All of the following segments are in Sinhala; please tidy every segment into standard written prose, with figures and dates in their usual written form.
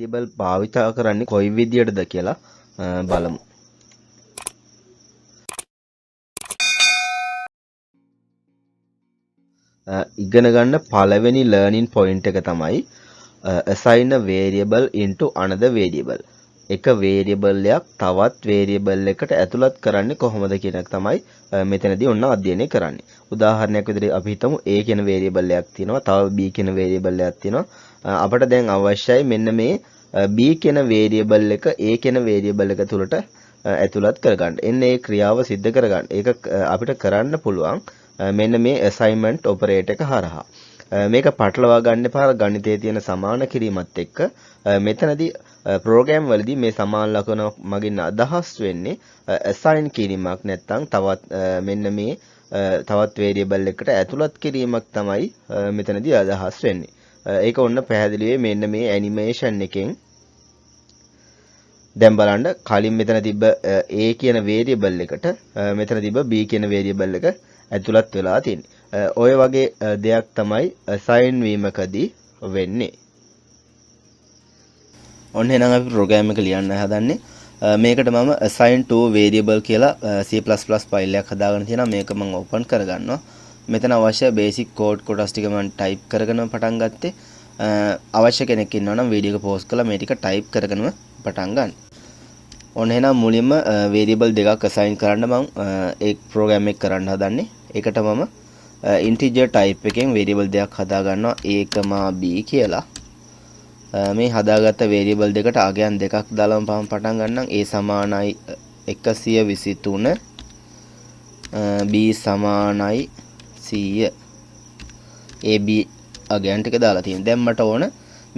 variable භාවිත කරන්නේ කොයි විදියටද කියලා බලමු. ඉගෙන ගන්න පළවෙනි learning point එක තමයි assign a variable into another variable. එක variable එකක් තවත් variable එකට ඇතුළත් කරන්නේ කොහොමද කියන එක තමයි මෙතනදී ඔන්න අධ්‍යයනය කරන්නේ. උදාහරණයක් විදිහට අපි හිතමු A කියන variable එකක් තියෙනවා, තව B කියන variable එකක් තියෙනවා. අපිට දැන් අවශ්‍යයි මෙන්න මේ B කියන variable එක A කියන variable එක තුලට ඇතුළත් කරගන්න. එන්නේ මේ ක්‍රියාව සිද්ධ කරගන්න. ඒක අපිට කරන්න පුළුවන් මෙන්න මේ assignment operator එක හරහා. මේක පටලවා ගන්න එපා ගණිතයේ තියෙන සමාන කිරීමත් එක්ක. මෙතනදී ප්‍රෝග්‍රෑම් වලදී මේ සමාන ලකුණ මගින් අදහස් වෙන්නේ assign කිරීමක් නැත්නම් තවත් මෙන්න මේ තවත් variable එකකට ඇතුළත් කිරීමක් තමයි මෙතනදී අදහස් වෙන්නේ. ඒක ඔන්න පැහැදිලි මෙන්න මේ animation එකෙන් දැන් බලන්න කලින් මෙතන තිබ්බ A කියන variable එකට මෙතන තිබ්බ B කියන variable එක ඇතුළත් වෙලා තියෙන්නේ. ඔය වගේ දෙයක් තමයි assign වීමකදී වෙන්නේ. ඔන්න එහෙනම් අපි ප්‍රෝග්‍රෑම් එක ලියන්න හදන්නේ. මේකට මම assign to variable කියලා C++ ෆයිල් එකක් හදාගෙන තියෙනවා. මේක මම ඕපන් කරගන්නවා. මෙතන අවශ්‍ය බේසික් කෝඩ් කොටස් ටික මම ටයිප් කරගෙන පටන් ගත්තේ. අවශ්‍ය කෙනෙක් ඉන්නවා නම් වීඩියෝ එක පෝස්ට් කරලා මේ ටික ටයිප් කරගෙනම පටන් ගන්න. ඔන්න එහෙනම් මුලින්ම variable දෙකක් assign කරන්න මම ඒ ප්‍රෝග්‍රෑම් එක කරන්න හදන්නේ. ඒකට මම integer type එකෙන් variable දෙකක් හදා ගන්නවා A, B කියලා. මේ හදාගත්ත variable දෙකට අගයන් දෙකක් දාලාම පටන් ගන්නම්. A සමානයි 123 B සමානයි 100. A B අගයන් ටික දාලා තියෙනවා. දැන් මට ඕන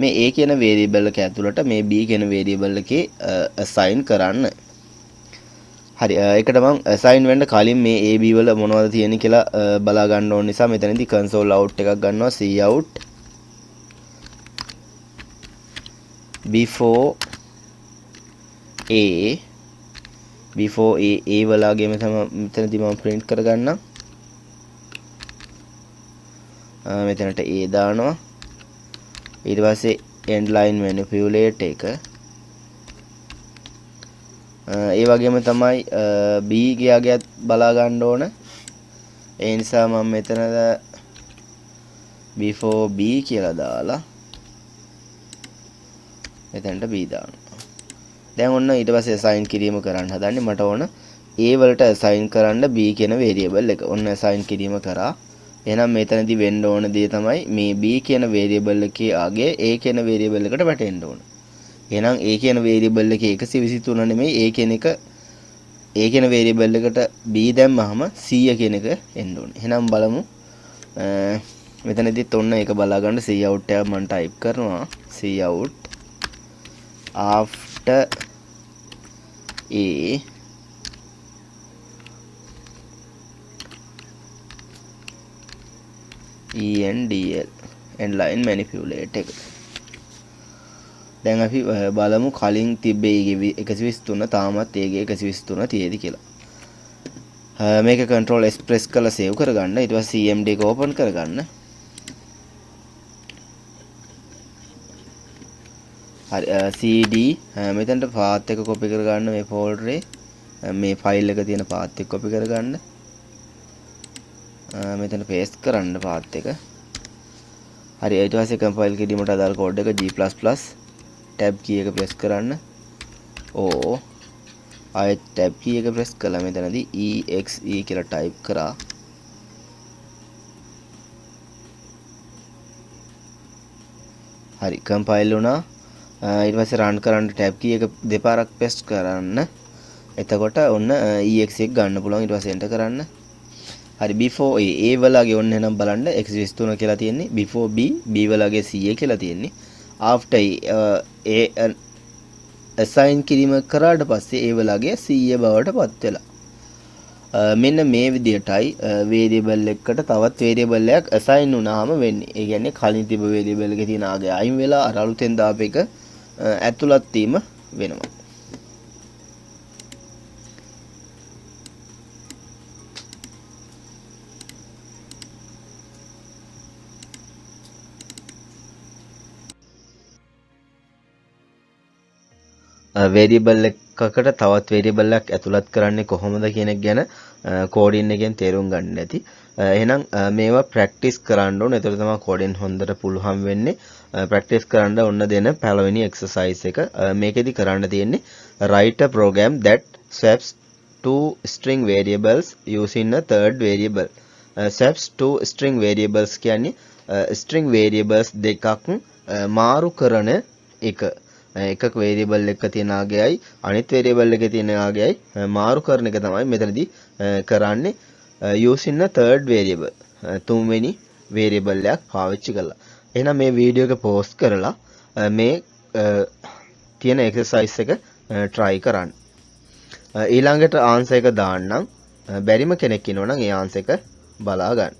මේ A කියන variable එක ඇතුළට මේ B කියන variable එකේ assign කරන්න. හරි ඒකට මම assign වෙන්න කලින් මේ AB වල මොනවද තියෙන්නේ කියලා බලා ගන්න ඕන නිසා මෙතනදී console out එකක් ගන්නවා cout before A වලගේ මෙතනදී මම print කරගන්නම්. මෙතනට A දානවා. ඊට පස්සේ end line manipulate එක ඒ වගේම තමයි B ගියාගියත් බලා ගන්න ඕන. ඒ නිසා මම මෙතන before B කියලා දාලා මෙතනට B දානවා. දැන් ඔන්න ඊට පස්සේ assign කිරීම කරන්න හදන්නේ. මට ඕන A වලට assign කරන්න B කියන variable එක. ඔන්න assign කිරීම කරා. එහෙනම් මෙතනදී වෙන්න ඕන දේ තමයි මේ B කියන variable එකේ ආගේ A කියන variable එකට වැටෙන්න ඕන. එහෙනම් A කියන variable එකේ 123 නෙමෙයි A කියන එක A කියන variable එකට B දැම්මහම 100 කියන එක එන්න ඕනේ. එහෙනම් බලමු. මෙතනදිත් ඔන්න ඒක බලා ගන්න cout එක මම type කරනවා. cout after A endl end line manipulate එක. දැන් අපි බලමු කලින් තිබ්බේ 123 තාමත් ඒගේ 123 තියෙදි කියලා. මේක control S press කරලා save කරගන්න. ඊට පස්සේ cmd එක open කරගන්න. හරි cd මෙතනට path එක copy කරගන්න මේ folder මේ file එක තියෙන path එක copy කරගන්න. මෙතන paste කරන්න path එක. හරි ඊට පස්සේ compile කිරීමට අදාළ code එක G++ tab key එක press කරන්න. ආයෙත් tab key එක press කළා. මෙතනදී exe කියලා type කරා. හරි compile වුණා. ඊට පස්සේ run කරන්න tab key එක දෙපාරක් press කරන්න. එතකොට ඔන්න exe එක ගන්න පුළුවන්. ඊට පස්සේ enter කරන්න. හරි before A වලගේ ඔන්න එහෙනම් බලන්න 123 කියලා තියෙන්නේ. before B වලගේ 100 කියලා තියෙන්නේ. after A assign කිරීම කරාට පස්සේ A වලගේ 100 බවට පත් වෙලා. මෙන්න මේ විදිහටයි variable එකකට තවත් variable එකක් assign වුණාම වෙන්නේ. ඒ කියන්නේ කලින් තිබ්බ variable එකේ තියෙන ආගේ අයින් වෙලා අර අලුතෙන් දාපු එක ඇතුළත් වීම වෙනවා. වේරියබල් එකකට තවත් වේරියබල් එකක් ඇතුළත් කරන්නේ කොහොමද කියන එක ගැන කෝඩින් එකෙන් තේරුම් ගන්න ඇති. එහෙනම් මේවා ප්‍රැක්ටිස් කරන්න ඕන. එතකොට තමයි කෝඩින් හොඳට පුළුවන් වෙන්නේ. ප්‍රැක්ටිස් කරන්න ඔන්න දෙන පළවෙනි එක්සර්සයිස් එක. මේකෙදි කරන්න තියෙන්නේ write a program that swaps two string variables using a third variable. swaps two string variables කියන්නේ string variables දෙකක් මාරු කරන එක. එකක වේරියබල් එක තියෙන ආගයයි අනිත් වේරියබල් එකේ තියෙන ආගයයි මාරු කරන එක තමයි මෙතනදී කරන්නේ using a third variable. තුන්වෙනි වේරියබල් එකක් පාවිච්චි කරලා. එහෙනම් මේ වීඩියෝ එක පෝස්ට් කරලා මේ තියෙන එක්සර්සයිස් එක try කරන්න. ඊළඟට ආන්සර් එක දාන්නම්. බැරිම කෙනෙක් ඉන්නවා නම් ඒ ආන්සර් එක බලා ගන්න.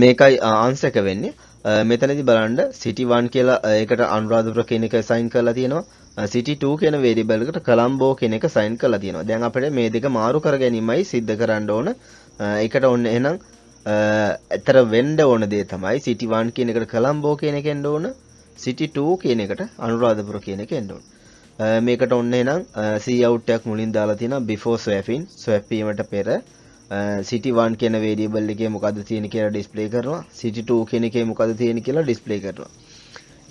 මේකයි ආන්සර් එක වෙන්නේ. මෙතනදී බලන්න city 1 කියලා ඒකට අනුරාධපුර කියන එක assign කරලා තියෙනවා. city 2 කියන variable එකට කොලම්බෝ කියන එක assign කරලා තියෙනවා. දැන් අපිට මේ දෙක මාරු කර ගැනීමයි සිද්ධ කරන්න ඕන. ඒකට ඕන එහෙනම් අතර වෙන්න ඕන දේ තමයි city 1 කියන එකට කොලම්බෝ කියන එක එන්න ඕන. city 2 කියන එකට අනුරාධපුර කියන එක එන්න ඕන. මේකට ඕන එහෙනම් cout එකක් මුලින් දාලා තියෙනවා before swapping. swap වීමට පෙර city 1 කියන variable එකේ මොකද්ද තියෙන කියලා display කරනවා. city 2 කියන එකේ මොකද්ද තියෙන කියලා display කරනවා.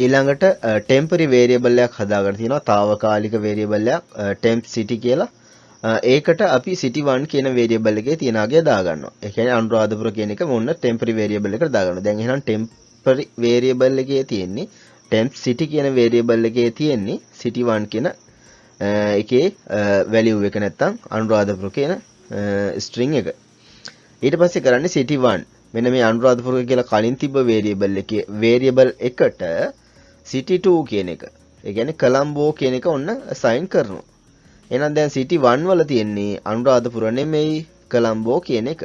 ඊළඟට temporary variable එකක් හදාගන්න තියෙනවා. తాවකාලික variable එකක් temp city කියලා. ඒකට අපි city 1 කියන variable එකේ තියෙන ආගය දාගන්නවා. ඒ කියන්නේ අනුරාධපුර කියන එක මොන්න temporary variable එකට දාගන්නවා. දැන් එහෙනම් temporary variable එකේ තියෙන්නේ temp city කියන variable එකේ තියෙන්නේ city 1 කියන එකේ value එක නැත්තම් අනුරාධපුර කියන string එක. ඊට පස්සේ කරන්නේ city 1. මෙන්න මේ අනුරාධපුර කියලා කලින් තිබ්බ variable එකේ variable එකට city 2 කියන එක. ඒ කියන්නේ කොලම්බෝ කියන එක ඔන්න assign කරනවා. එහෙනම් දැන් city 1 වල තියෙන්නේ අනුරාධපුර නෙමෙයි කොලම්බෝ කියන එක.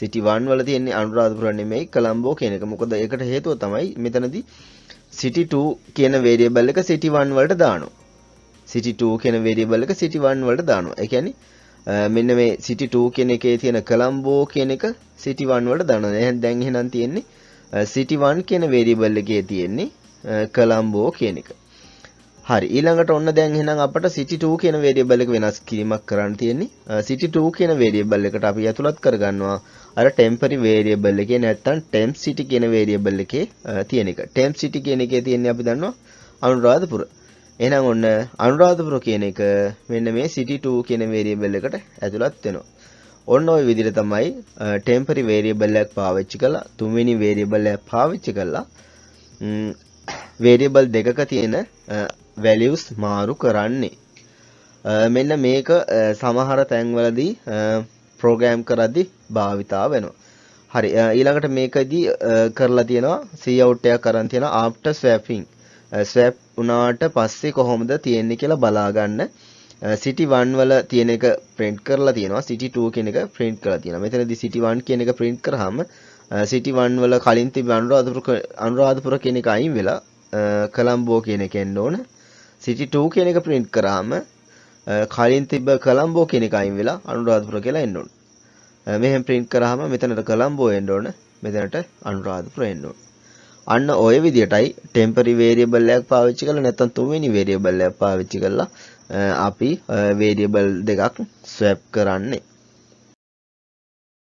city 1 වල තියෙන්නේ අනුරාධපුර නෙමෙයි කොලම්බෝ කියන එක. මොකද ඒකට හේතුව තමයි මෙතනදී city 2 කියන variable එක city 1 වලට දානවා. city 2 කියන variable එක city 1 වලට දානවා. ඒ කියන්නේ මෙන්න මේ city 2 කියන එකේ තියෙන කොලම්බෝ කියන එක city 1 වලට දානවා. එහෙනම් දැන් එහෙනම් තියෙන්නේ city 1 කියන variable එකේ තියෙන්නේ කොලම්බෝ කියන එක. හරි. ඊළඟට ඔන්න දැන් එහෙනම් අපිට city 2 කියන variable එක වෙනස් කිරීමක් කරන්න තියෙන්නේ. city 2 කියන variable එකට අපි ඇතුළත් කරගන්නවා අර temporary variable එකේ නැත්තම් temp city කියන variable එකේ තියෙන එක. temp city කියන එකේ තියෙන්නේ අපි දන්නවා අනුරාධපුර. එහෙනම් ඔන්න අනුරාධපුර කියන එක මෙන්න මේ city 2 කියන variable එකට ඇතුළත් වෙනවා. ඔන්න ওই විදිහට තමයි temporary variable එකක් පාවිච්චි කරලා තුන්වෙනි variable එකක් පාවිච්චි කරලා variable දෙකක තියෙන values මාරු කරන්නේ. මෙන්න මේක සමහර තැන්වලදී program කරද්දී භාවිතා වෙනවා. හරි. ඊළඟට මේකදී කරලා තියෙනවා cout එකක් කරන් තියෙනවා after swapping. swap උනාට පස්සේ කොහොමද තියෙන්නේ කියලා බලා ගන්න. city 1 වල තියෙන එක print කරලා තියෙනවා. city 2 කියන එක print කරලා තියෙනවා. මෙතනදී city 1 කියන එක print කරාම city 1 වල කලින් තිබ්බ අනුරාධපුර කියන එක අයින් වෙලා කොලම්බෝ කියන එක එන්න ඕන. city 2 කියන එක print කරාම කලින් තිබ්බ කොලම්බෝ කියන එක අයින් වෙලා අනුරාධපුර කියලා එන්න ඕන. මෙහෙම print කරාම මෙතනට කොලම්බෝ එන්න ඕන. මෙතනට අනුරාධපුර එන්න ඕන. අන්න ඔය විදියටයි temporary variable එකක් පාවිච්චි කරලා නැත්නම් තුන්වෙනි variable එකක් පාවිච්චි කරලා අපි variable දෙකක් swap කරන්නේ.